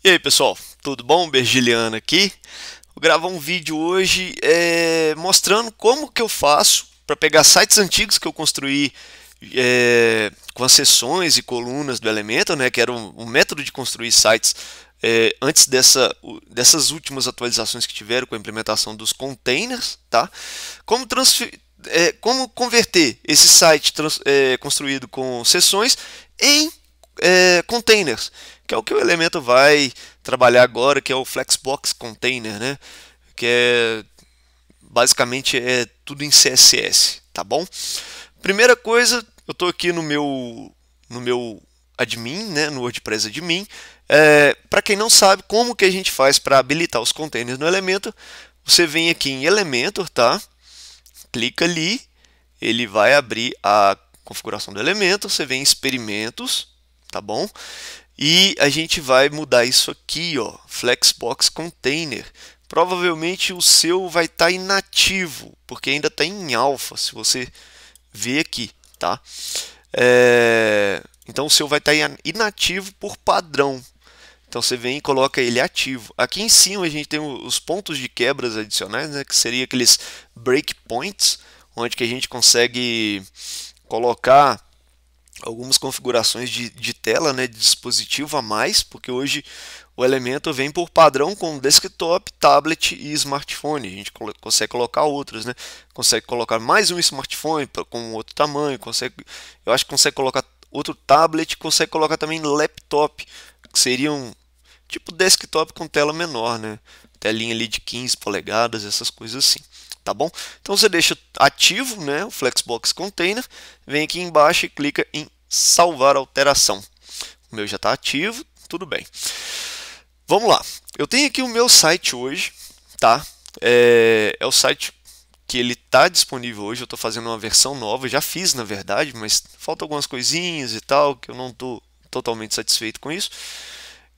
E aí pessoal, tudo bom? Bergiliano aqui. Vou gravar um vídeo hoje mostrando como que eu faço para pegar sites antigos que eu construí com as seções e colunas do Elementor, né, que era um método de construir sites antes dessas últimas atualizações que tiveram com a implementação dos containers, tá? Como converter esse site construído com seções em containers, que é o que o Elementor vai trabalhar agora, que é o Flexbox Container, né? Que basicamente é tudo em CSS, tá bom? Primeira coisa, eu estou aqui no meu admin, né? No WordPress admin. Para quem não sabe como que a gente faz para habilitar os containers no Elementor, você vem aqui em Elementor, tá? Clica ali, ele vai abrir a configuração do Elementor, você vem em experimentos, tá bom? E a gente vai mudar isso aqui, ó, Flexbox Container. Provavelmente o seu vai estar inativo, porque ainda está em alfa, se você ver aqui, tá? Então o seu vai estar inativo por padrão. Então você vem e coloca ele ativo. Aqui em cima a gente tem os pontos de quebras adicionais, né, que seria aqueles breakpoints, onde que a gente consegue colocar algumas configurações de tela, né, de dispositivo a mais, porque hoje o Elementor vem por padrão com desktop, tablet e smartphone. A gente consegue colocar outros, né? Consegue colocar mais um smartphone com outro tamanho, eu acho que consegue colocar outro tablet, consegue colocar também laptop, que seria um tipo desktop com tela menor, né? Telinha ali de 15 polegadas, essas coisas assim. Tá bom? Então você deixa ativo, né, o Flexbox Container, vem aqui embaixo e clica em salvar alteração. O meu já está ativo, tudo bem. Vamos lá. Eu tenho aqui o meu site hoje, tá? É o site que ele está disponível hoje. Eu estou fazendo uma versão nova, já fiz na verdade, mas falta algumas coisinhas e tal que eu não estou totalmente satisfeito com isso.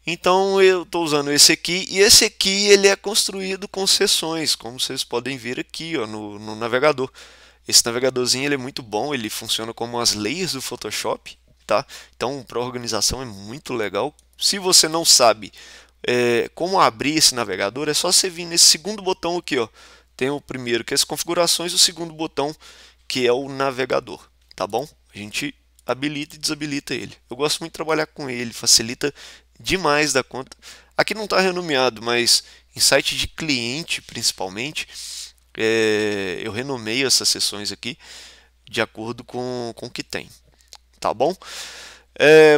Então eu estou usando esse aqui, e esse aqui ele é construído com seções, como vocês podem ver aqui, ó, no navegador. Esse navegadorzinho ele é muito bom, ele funciona como as layers do Photoshop, tá? Então para organização é muito legal. Se você não sabe como abrir esse navegador, é só você vir nesse segundo botão aqui, ó. Tem o primeiro que é as configurações, e o segundo botão que é o navegador, tá bom? A gente habilita e desabilita ele. Eu gosto muito de trabalhar com ele, facilita demais da conta. Aqui não está renomeado, mas em site de cliente principalmente, eu renomeio essas seções aqui de acordo com o que tem, tá bom?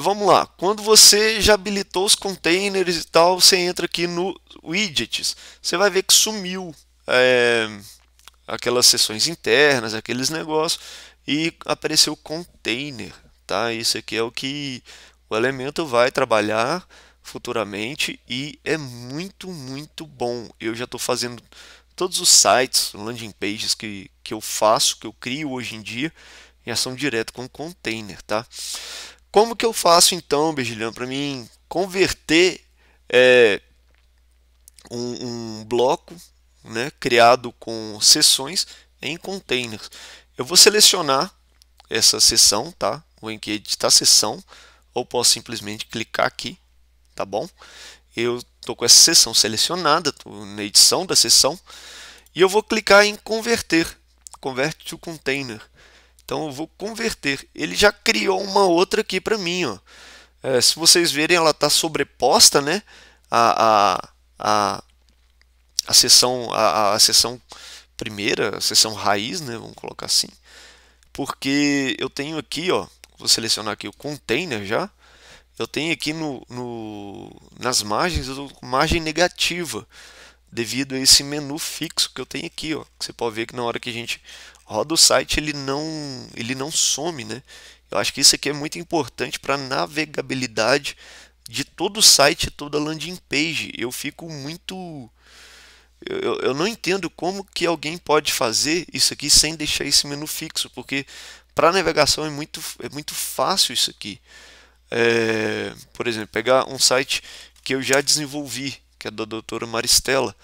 Vamos lá, quando você já habilitou os containers e tal, você entra aqui no widgets, você vai ver que sumiu aquelas seções internas, aqueles negócios, e apareceu o container, tá? Isso aqui é o que o Elementor vai trabalhar futuramente e é muito bom. Eu já estou fazendo todos os sites, landing pages que eu faço, que eu crio hoje em dia, em ação direta com container, tá? Como que eu faço então, Bergiliano, para mim converter um bloco, né, criado com seções em containers? Eu vou selecionar essa seção, tá? Vou em editar seção, ou posso simplesmente clicar aqui, tá bom? Eu estou com essa seção selecionada, estou na edição da seção, e eu vou clicar em converter, convert to container. Então eu vou converter. Ele já criou uma outra aqui para mim, ó. Se vocês verem, ela está sobreposta, né? A, a, a seção primeira, a seção raiz, né? Vamos colocar assim. Porque eu tenho aqui, ó, vou selecionar aqui o container já. Eu tenho aqui nas margens, margem negativa, devido a esse menu fixo que eu tenho aqui, ó. Você pode ver que na hora que a gente roda o site, ele não some, né? Eu acho que isso aqui é muito importante para a navegabilidade de todo o site, toda a landing page. Eu fico muito... Eu não entendo como que alguém pode fazer isso aqui sem deixar esse menu fixo, porque para navegação é muito fácil isso aqui. Por exemplo, pegar um site que eu já desenvolvi, que é da doutora Maristela.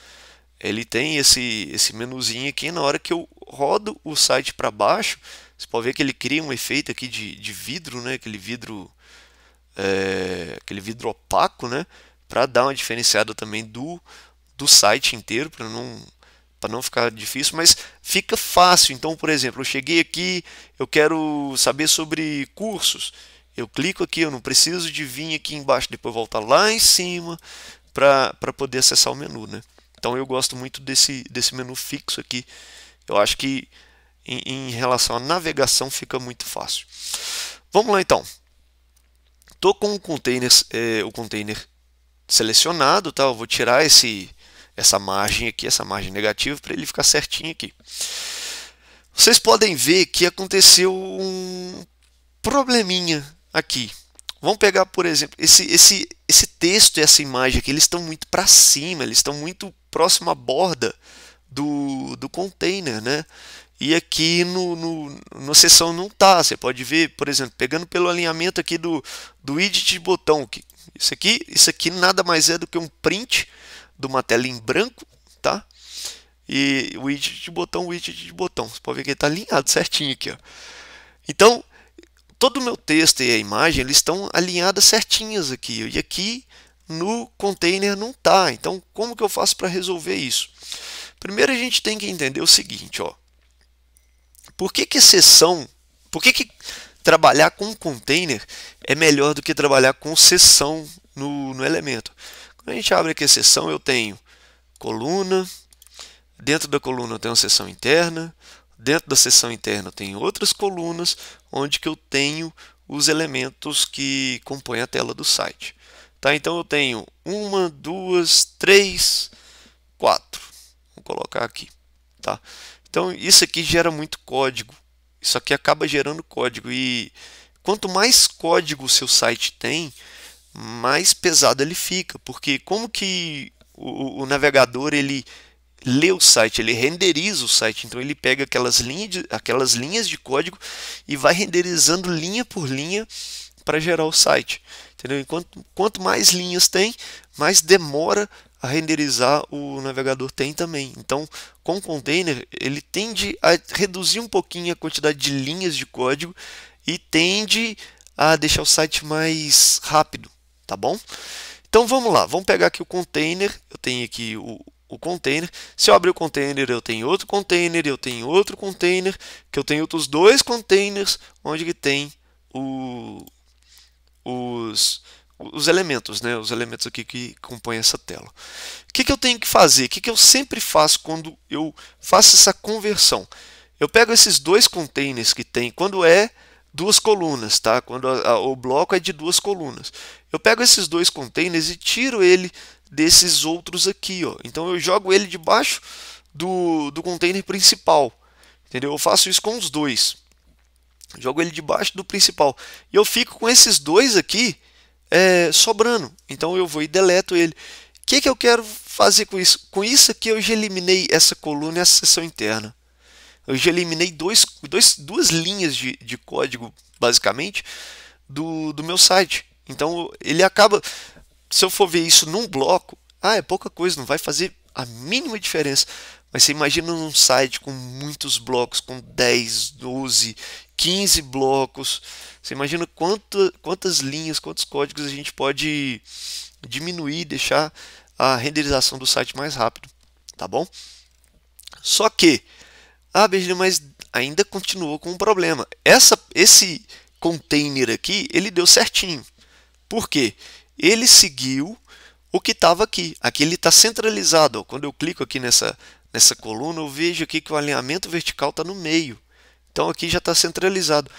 Ele tem esse menuzinho aqui. Na hora que eu rodo o site para baixo, você pode ver que ele cria um efeito aqui de vidro, né? Aquele vidro opaco, né? para dar uma diferenciada também do site inteiro, para não ficar difícil, mas fica fácil. Então, por exemplo, eu cheguei aqui, eu quero saber sobre cursos. Eu clico aqui, eu não preciso de vir aqui embaixo, depois voltar lá em cima para poder acessar o menu, né? Então eu gosto muito desse menu fixo aqui. Eu acho que em relação à navegação fica muito fácil. Vamos lá então. Estou com o container selecionado, tá? Eu vou tirar essa margem aqui, essa margem negativa, para ele ficar certinho aqui. Vocês podem ver que aconteceu um probleminha aqui. Vamos pegar, por exemplo, esse texto e essa imagem aqui, eles estão muito para cima, eles estão muito próximo à borda do container, né? E aqui na seção não tá. Você pode ver, por exemplo, pegando pelo alinhamento aqui do widget de botão. Isso aqui nada mais é do que um print de uma tela em branco, tá? E o widget de botão. Você pode ver que ele está alinhado certinho aqui, ó. Então, todo o meu texto e a imagem, eles estão alinhadas certinhas aqui. E aqui no container não tá. Então, como que eu faço para resolver isso? Primeiro a gente tem que entender o seguinte, ó. Por que trabalhar com container é melhor do que trabalhar com seção no elemento? Quando a gente abre aqui a seção, eu tenho coluna, dentro da coluna eu tenho uma seção interna, dentro da seção interna eu tenho outras colunas, onde que eu tenho os elementos que compõem a tela do site. Tá? Então eu tenho 1, 2, 3, 4. Vou colocar aqui. Tá? Então isso aqui gera muito código. Isso aqui acaba gerando código. E quanto mais código o seu site tem, mais pesado ele fica. Porque como que o navegador ele lê o site, ele renderiza o site. Então ele pega aquelas linhas de código e vai renderizando linha por linha para gerar o site. Entendeu? Quanto mais linhas tem, mais demora a renderizar o navegador tem também. Então, com o container, ele tende a reduzir um pouquinho a quantidade de linhas de código e tende a deixar o site mais rápido, tá bom? Então, vamos lá. Vamos pegar aqui o container. Eu tenho aqui o container. Se eu abrir o container, eu tenho outro container, eu tenho outro container, que eu tenho outros dois containers, onde que tem os elementos, né? Os elementos aqui que compõem essa tela. O que eu tenho que fazer? O que eu sempre faço quando eu faço essa conversão? Eu pego esses dois containers que tem, quando é duas colunas, tá? Quando o bloco é de duas colunas. Eu pego esses dois containers e tiro ele desses outros aqui, ó. Então eu jogo ele debaixo do container principal, entendeu? Eu faço isso com os dois. Jogo ele debaixo do principal. E eu fico com esses dois aqui sobrando. Então eu vou e deleto ele. O que eu quero fazer com isso? Com isso aqui eu já eliminei essa coluna e essa seção interna. Eu já eliminei duas linhas de código, basicamente, do meu site. Então ele acaba, se eu for ver isso num bloco, é pouca coisa, não vai fazer a mínima diferença. Mas você imagina num site com muitos blocos, com 10, 12, 15 blocos. Você imagina quantas linhas, quantos códigos a gente pode diminuir, deixar a renderização do site mais rápido, tá bom? Só que, Benjamin, mas ainda continuou com um problema. Esse container aqui, ele deu certinho. Por quê? Ele seguiu o que estava aqui. Aqui ele está centralizado. Ó. Quando eu clico aqui nessa coluna, eu vejo aqui que o alinhamento vertical está no meio. Então aqui já está centralizado.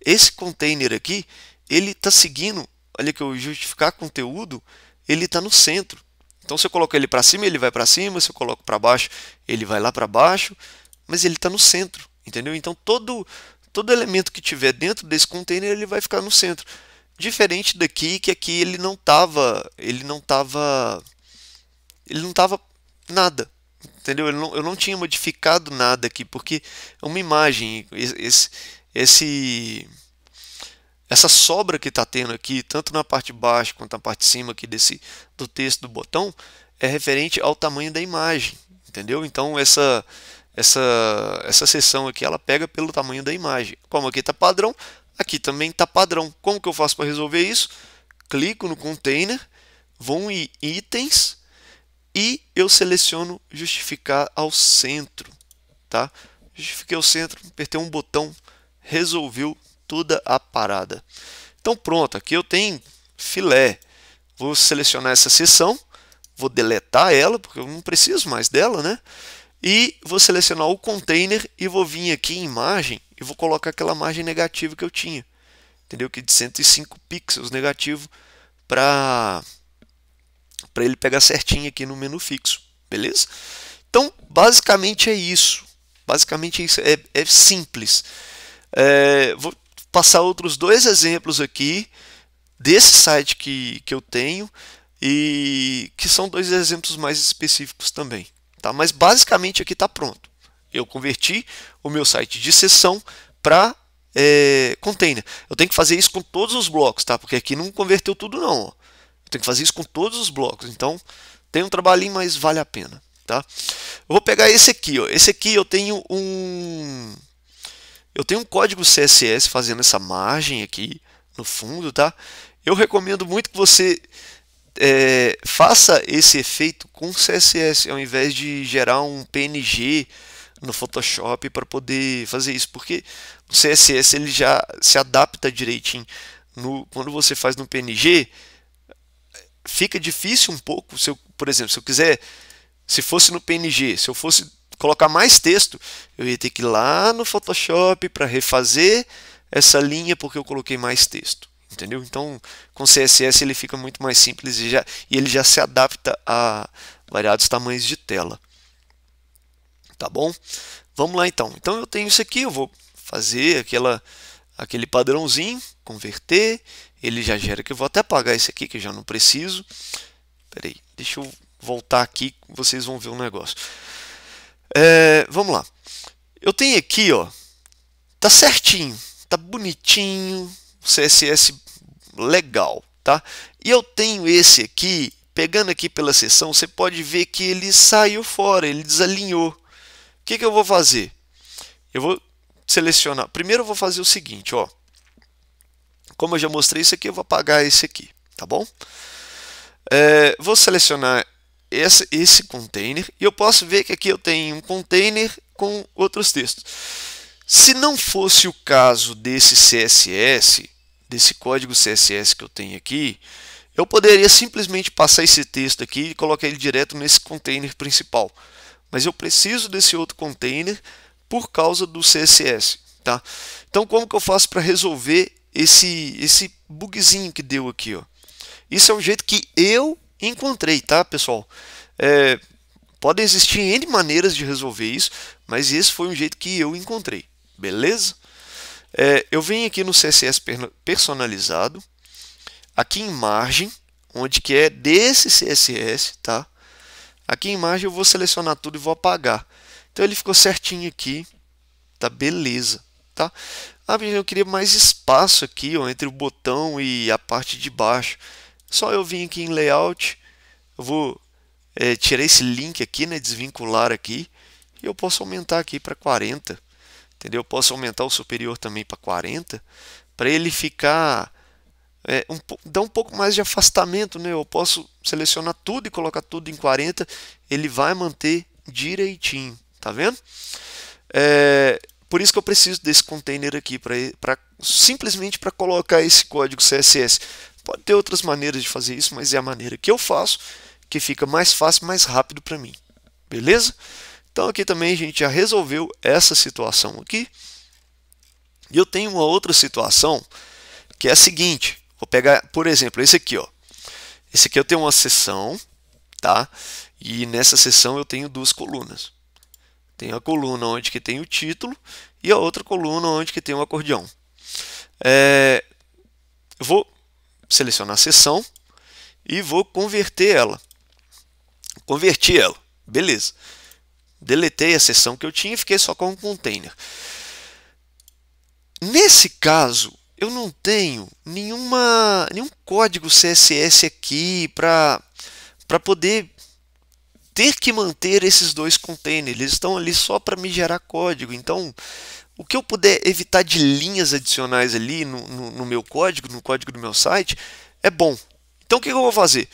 Esse container aqui, ele está seguindo, olha que eu justificar conteúdo, ele está no centro. Então se eu coloco ele para cima, ele vai para cima, se eu coloco para baixo, ele vai lá para baixo, mas ele está no centro, entendeu? Então todo elemento que tiver dentro desse container, ele vai ficar no centro. Diferente daqui, que aqui ele não tava nada. Entendeu? Eu não tinha modificado nada aqui, porque é uma imagem, essa sobra que está tendo aqui, tanto na parte de baixo quanto na parte de cima aqui do texto do botão, é referente ao tamanho da imagem, entendeu? Então essa seção aqui, ela pega pelo tamanho da imagem. Como aqui está padrão, aqui também está padrão. Como que eu faço para resolver isso? Clico no container, vou em itens e eu seleciono justificar ao centro, tá? Justifiquei o centro, apertei um botão, resolveu toda a parada. Então pronto, aqui eu tenho filé. Vou selecionar essa seção, vou deletar ela, porque eu não preciso mais dela, né? E vou selecionar o container e vou vir aqui em margem e vou colocar aquela margem negativa que eu tinha. Entendeu? Que de 105 pixels negativo para ele pegar certinho aqui no menu fixo. Beleza? Então, basicamente é isso. Basicamente é isso. É simples. Vou passar outros dois exemplos aqui desse site que eu tenho e que são dois exemplos mais específicos também. Tá? Mas basicamente aqui está pronto. Eu converti o meu site de seção para container. Eu tenho que fazer isso com todos os blocos, tá? Porque aqui não converteu tudo não. Ó. Eu tenho que fazer isso com todos os blocos. Então tem um trabalhinho, mas vale a pena. Tá? Eu vou pegar esse aqui. Ó. Esse aqui eu tenho um código CSS fazendo essa margem aqui no fundo. Tá? Eu recomendo muito que você faça esse efeito com CSS ao invés de gerar um PNG no Photoshop para poder fazer isso, porque o CSS ele já se adapta direitinho. Quando você faz no PNG, fica difícil um pouco. Por exemplo, se fosse no PNG, se eu fosse colocar mais texto, eu ia ter que ir lá no Photoshop para refazer essa linha porque eu coloquei mais texto. Entendeu? Então, com CSS ele fica muito mais simples e ele já se adapta a variados tamanhos de tela. Tá bom? Vamos lá então. Então eu tenho isso aqui, eu vou fazer aquele padrãozinho, converter, ele já gera que eu vou até apagar esse aqui que eu já não preciso. Espera aí, deixa eu voltar aqui, vocês vão ver um negócio. Vamos lá. Eu tenho aqui, ó, tá certinho, tá bonitinho, CSS legal, tá? E eu tenho esse aqui, pegando aqui pela seção, você pode ver que ele saiu fora, ele desalinhou. O que eu vou fazer? Eu vou selecionar. Primeiro eu vou fazer o seguinte, ó. Como eu já mostrei isso aqui, eu vou apagar esse aqui, tá bom? Vou selecionar esse container e eu posso ver que aqui eu tenho um container com outros textos. Se não fosse o caso desse CSS, desse código CSS que eu tenho aqui, eu poderia simplesmente passar esse texto aqui e colocar ele direto nesse container principal. Mas eu preciso desse outro container por causa do CSS. Tá? Então, como que eu faço para resolver esse bugzinho que deu aqui? Ó? Isso é um jeito que eu encontrei, tá, pessoal? Podem existir N maneiras de resolver isso, mas esse foi um jeito que eu encontrei. Beleza? Eu venho aqui no CSS personalizado, aqui em margem, onde que é desse CSS, tá? Aqui em margem eu vou selecionar tudo e vou apagar. Então ele ficou certinho aqui, tá? Beleza, tá? Eu queria mais espaço aqui, ó, entre o botão e a parte de baixo. Só eu vim aqui em layout, eu vou tirar esse link aqui, né? Desvincular aqui, e eu posso aumentar aqui para 40. Entendeu? Eu posso aumentar o superior também para 40, para ele ficar dar um pouco mais de afastamento, né? Eu posso selecionar tudo e colocar tudo em 40, ele vai manter direitinho, tá vendo? Por isso que eu preciso desse container aqui, simplesmente para colocar esse código CSS. Pode ter outras maneiras de fazer isso, mas é a maneira que eu faço, que fica mais fácil, mais rápido para mim. Beleza? Então aqui também a gente já resolveu essa situação aqui. E eu tenho uma outra situação que é a seguinte. Vou pegar, por exemplo, esse aqui, ó. Esse aqui eu tenho uma seção, tá? E nessa seção eu tenho duas colunas. Tem a coluna onde que tem o título e a outra coluna onde que tem o acordeão. Eu vou selecionar a seção e vou converter ela. Converti ela. Beleza. Deletei a seção que eu tinha e fiquei só com um container. Nesse caso, eu não tenho nenhum código CSS aqui para poder ter que manter esses dois containers. Eles estão ali só para me gerar código. Então, o que eu puder evitar de linhas adicionais ali no meu código, no código do meu site, é bom. Então, o que eu vou fazer?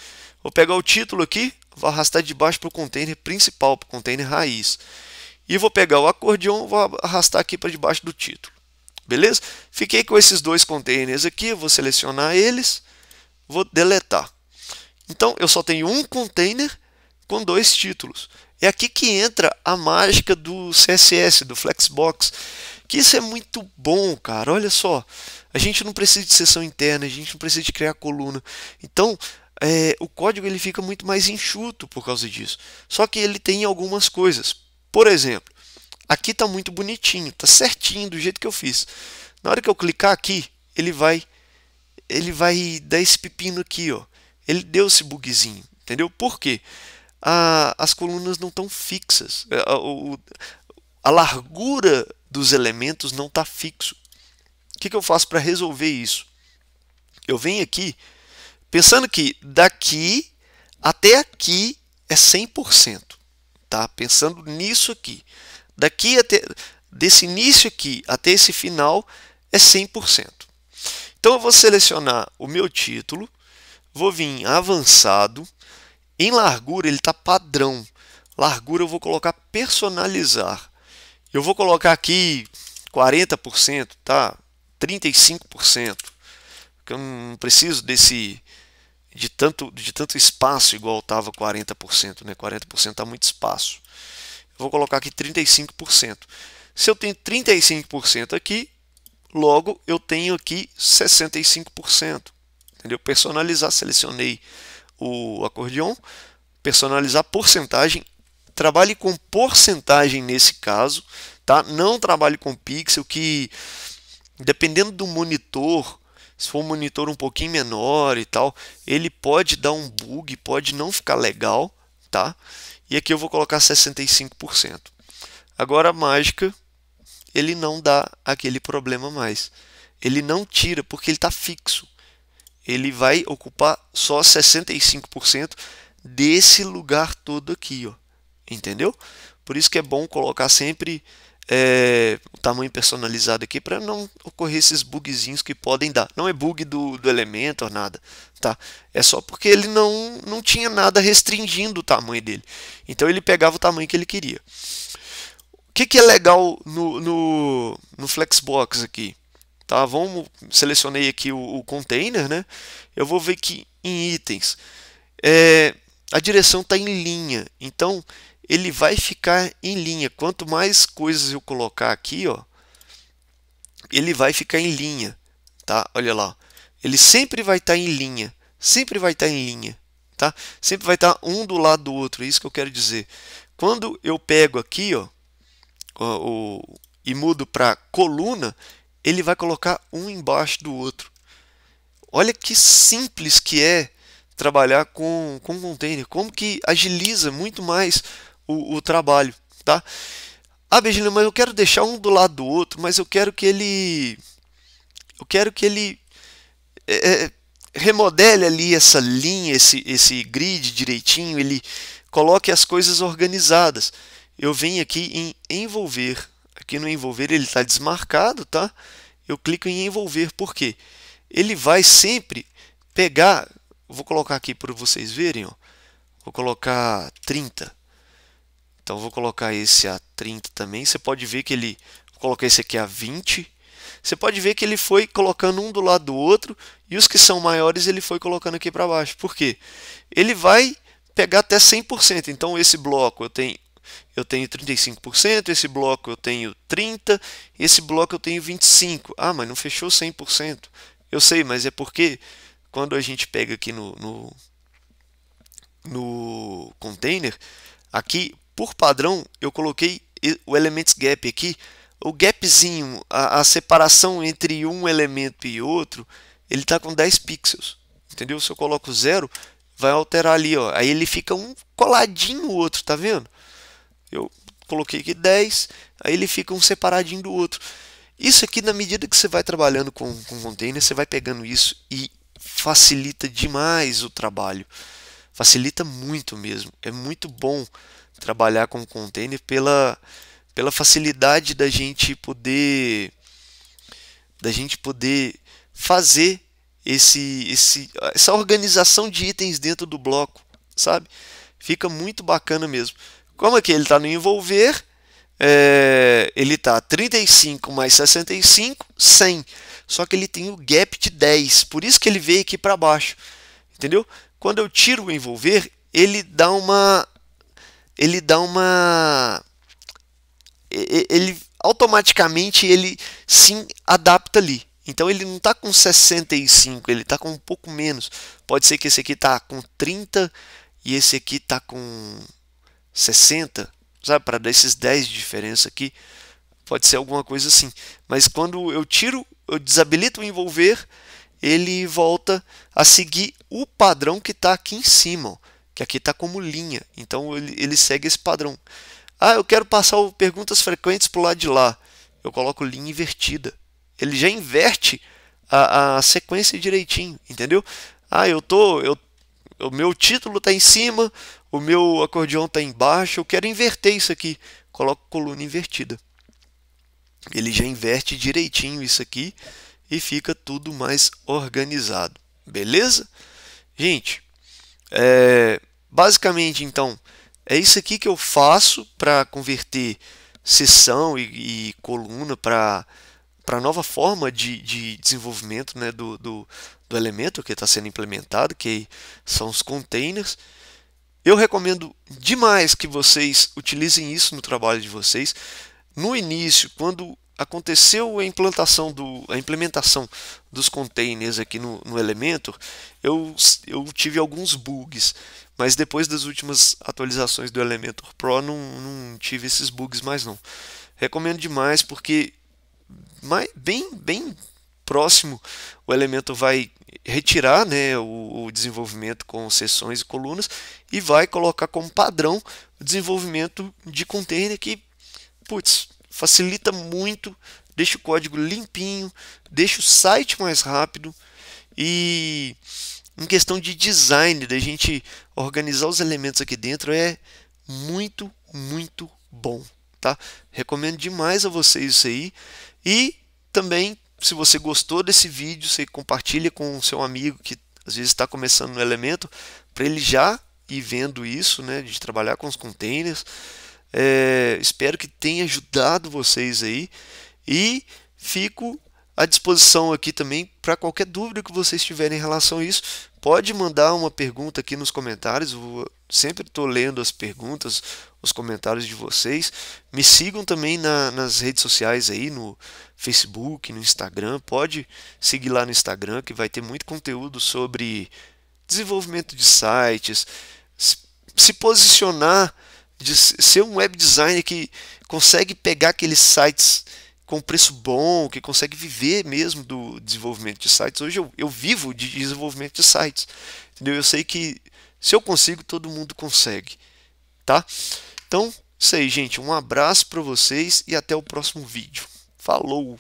Vou pegar o título aqui, vou arrastar de baixo para o container principal, para o container raiz. E vou pegar o acordeon, vou arrastar aqui para debaixo do título. Beleza? Fiquei com esses dois containers aqui, vou selecionar eles, vou deletar. Então, eu só tenho um container com dois títulos. É aqui que entra a mágica do CSS, do Flexbox, que isso é muito bom, cara. Olha só, a gente não precisa de seção interna, a gente não precisa de criar coluna. Então, o código ele fica muito mais enxuto por causa disso. Só que ele tem algumas coisas. Por exemplo, aqui está muito bonitinho, está certinho do jeito que eu fiz. Na hora que eu clicar aqui, ele vai dar esse pepino aqui, ó. Ele deu esse bugzinho, entendeu? Por quê? As colunas não estão fixas. A largura dos elementos não está fixo. O que eu faço para resolver isso? Eu venho aqui, pensando que daqui até aqui é 100%. Tá? Pensando nisso aqui. Desse início aqui até esse final é 100%. Então eu vou selecionar o meu título, vou vir em avançado, em largura ele está padrão, largura eu vou colocar personalizar, eu vou colocar aqui 40%, tá? 35%, porque eu não preciso de tanto espaço igual estava 40%, né? 40% está muito espaço. Eu vou colocar aqui 35%. Se eu tenho 35% aqui, logo eu tenho aqui 65%. Entendeu? Personalizar, selecionei o acordeon, personalizar porcentagem. Trabalhe com porcentagem nesse caso, tá? Não trabalhe com pixel, que dependendo do monitor, se for um monitor um pouquinho menor e tal, ele pode dar um bug, pode não ficar legal, tá? E aqui eu vou colocar 65%. Agora a mágica, ele não dá aquele problema mais. Ele não tira porque ele está fixo. Ele vai ocupar só 65% desse lugar todo aqui, ó. Entendeu? Por isso que é bom colocar sempre o tamanho personalizado aqui para não ocorrer esses bugzinhos que podem dar. Não é bug do Elementor, nada, tá? É só porque ele não tinha nada restringindo o tamanho dele. Então ele pegava o tamanho que ele queria. O que é legal no Flexbox aqui? Tá? Selecionei aqui o container, né? Eu vou ver que em itens a direção está em linha, então ele vai ficar em linha. Quanto mais coisas eu colocar aqui, ó, ele vai ficar em linha, tá? Olha lá, ele sempre vai estar em linha, sempre vai estar em linha, tá? Sempre vai estar um do lado do outro, é isso que eu quero dizer. Quando eu pego aqui, ó, e mudo para coluna, ele vai colocar um embaixo do outro. Olha que simples que é trabalhar com container, como que agiliza muito mais o trabalho, tá? Ah, Virgínia, mas eu quero deixar um do lado do outro, mas eu quero que ele remodele ali essa linha, esse grid direitinho, ele coloque as coisas organizadas. Eu venho aqui em envolver. Aqui no envolver ele está desmarcado, tá? Eu clico em envolver, por quê? Ele vai sempre pegar, vou colocar aqui para vocês verem, ó. Vou colocar 30. Então vou colocar esse a 30 também. Você pode ver que vou colocar esse aqui a 20. Você pode ver que ele foi colocando um do lado do outro e os que são maiores ele foi colocando aqui para baixo. Por quê? Ele vai pegar até 100%. Então esse bloco eu tenho 35%, esse bloco eu tenho 30%, esse bloco eu tenho 25%. Ah, mas não fechou 100%. Eu sei, mas é porque quando a gente pega aqui no container, aqui por padrão eu coloquei o Elements Gap aqui. O gapzinho, a separação entre um elemento e outro, ele está com 10 pixels. Entendeu? Se eu coloco 0, vai alterar ali, ó. Aí ele fica um coladinho no outro, tá vendo? Eu coloquei aqui 10, aí ele fica um separadinho do outro. Isso aqui, na medida que você vai trabalhando com container, você vai pegando isso e facilita demais o trabalho. Facilita muito mesmo. É muito bom trabalhar com container pela facilidade da gente poder fazer essa organização de itens dentro do bloco. sabe? Fica muito bacana mesmo. Como aqui ele está no envolver, ele está 35 mais 65, 100. Só que ele tem o gap de 10, por isso que ele veio aqui para baixo, entendeu? Quando eu tiro o envolver, ele automaticamente ele se adapta ali. Então ele não está com 65, ele está com um pouco menos. Pode ser que esse aqui está com 30 e esse aqui está com 60, sabe? Para dar esses 10 de diferença aqui. Pode ser alguma coisa assim. Mas quando eu desabilito o envolver, ele volta a seguir o padrão que está aqui em cima, ó, que aqui está como linha. Então ele segue esse padrão. Ah, eu quero passar o perguntas frequentes para o lado de lá. Eu coloco linha invertida. Ele já inverte a sequência direitinho, entendeu? Ah, o meu título está em cima, o meu acordeão está embaixo, eu quero inverter isso aqui. Coloco coluna invertida. Ele já inverte direitinho isso aqui e fica tudo mais organizado. Beleza? Gente, basicamente então é isso aqui que eu faço para converter seção e coluna para nova forma de desenvolvimento, né, do elemento que está sendo implementado, que são os containers. Eu recomendo demais que vocês utilizem isso no trabalho de vocês. No início, quando aconteceu a implementação dos containers aqui no Elementor, eu tive alguns bugs, mas depois das últimas atualizações do Elementor Pro não tive esses bugs mais não. Recomendo demais porque bem próximo o Elementor vai retirar, né, o desenvolvimento com seções e colunas e vai colocar como padrão o desenvolvimento de container que, putz, facilita muito, deixa o código limpinho, deixa o site mais rápido e em questão de design, da gente organizar os elementos aqui dentro é muito bom, tá? Recomendo demais a vocês isso aí e também se você gostou desse vídeo, você compartilha com o seu amigo que às vezes está começando no Elementor para ele já ir vendo isso, né, de trabalhar com os containers. Espero que tenha ajudado vocês aí e fico à disposição aqui também para qualquer dúvida que vocês tiverem em relação a isso. Pode mandar uma pergunta aqui nos comentários, eu sempre estou lendo as perguntas, os comentários de vocês. Me sigam também nas redes sociais aí, no Facebook, no Instagram. Pode seguir lá no Instagram que vai ter muito conteúdo sobre desenvolvimento de sites, se posicionar, de ser um web designer que consegue pegar aqueles sites com preço bom, que consegue viver mesmo do desenvolvimento de sites. Hoje eu vivo de desenvolvimento de sites, entendeu? Eu sei que se eu consigo, todo mundo consegue, tá? Então, isso aí, gente. Um abraço para vocês e até o próximo vídeo. Falou!